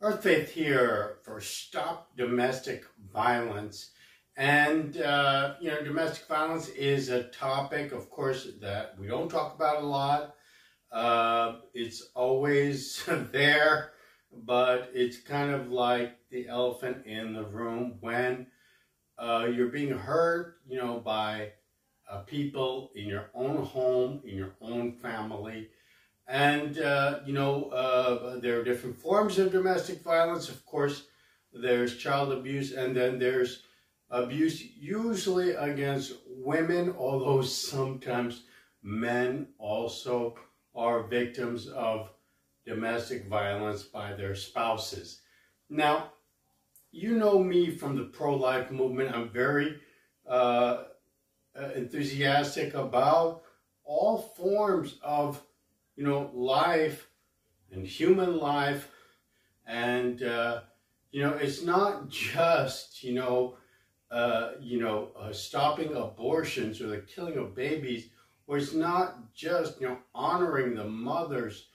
Earth Faith here for Stop Domestic Violence. And, domestic violence is a topic, of course, that we don't talk about a lot. It's always there, but it's kind of like the elephant in the room when you're being hurt, by people in your own home, in your own family. And, there are different forms of domestic violence. Of course, there's child abuse, and then there's abuse usually against women, although sometimes men also are victims of domestic violence by their spouses. Now, you know me from the pro-life movement. I'm very enthusiastic about all forms of life and human life. And, it's not just, stopping abortions or the killing of babies, or it's not just, honoring the mothers,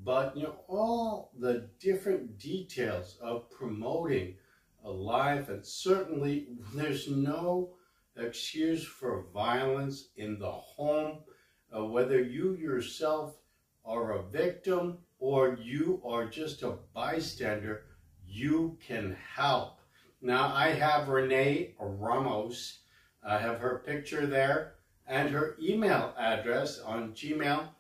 but, all the different details of promoting a life. And certainly there's no excuse for violence in the home, whether you yourself are a victim or you are just a bystander, you can help. Now, I have Renee Ramos. I have her picture there and her email address on Gmail,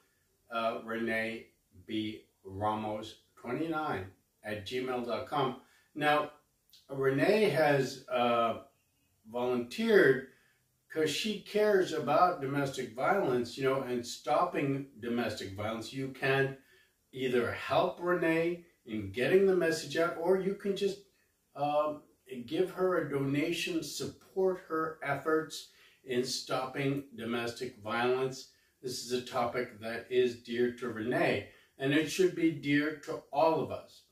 reneebramos29@gmail.com. Now, Renee has volunteered because she cares about domestic violence, and stopping domestic violence. You can either help Renee in getting the message out, or you can just give her a donation, support her efforts in stopping domestic violence. This is a topic that is dear to Renee, and it should be dear to all of us.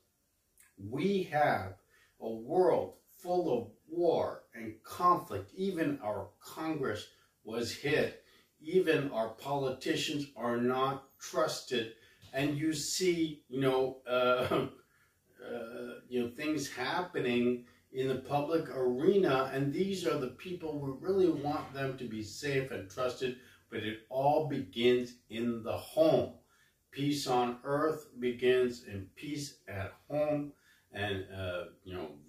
We have a world full of war and conflict. Even our Congress was hit. Even our politicians are not trusted. And you see, things happening in the public arena, and these are the people we really want them to be safe and trusted, but it all begins in the home. Peace on earth begins in peace at home. And,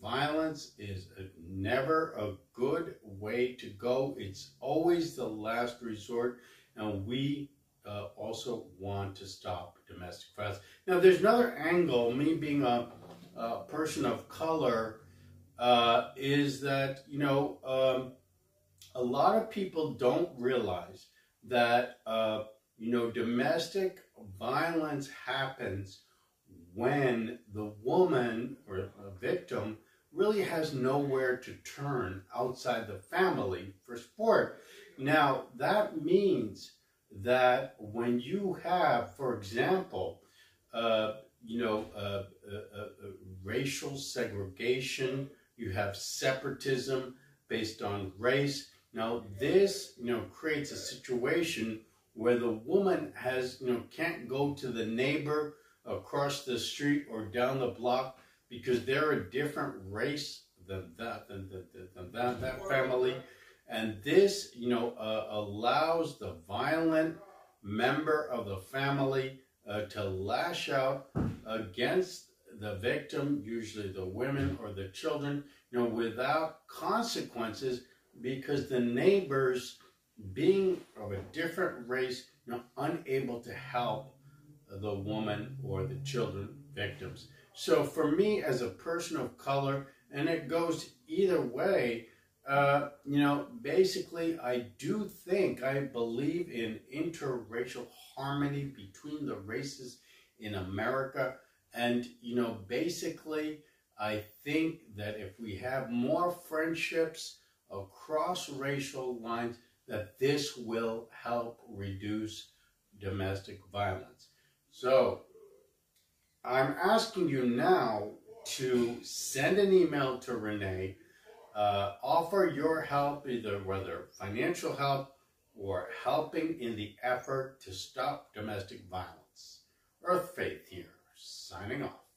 violence is never a good way to go. It's always the last resort. And we also want to stop domestic violence. Now, there's another angle, me being a person of color, is that, a lot of people don't realize that, domestic violence happens when the woman or a victim really has nowhere to turn outside the family for support. Now, that means that when you have, for example, racial segregation, you have separatism based on race. Now, this, creates a situation where the woman has, can't go to the neighbor across the street or down the block because they're a different race than that family. And this, allows the violent member of the family to lash out against the victim, usually the women or the children, without consequences, because the neighbors, being of a different race, unable to help the woman or the children victims. So for me as a person of color, and it goes either way, basically I believe in interracial harmony between the races in America. And, basically I think that if we have more friendships across racial lines, that this will help reduce domestic violence. So I'm asking you now to send an email to Renee, offer your help, either whether financial help or helping in the effort to stop domestic violence. Earth Faith here, signing off.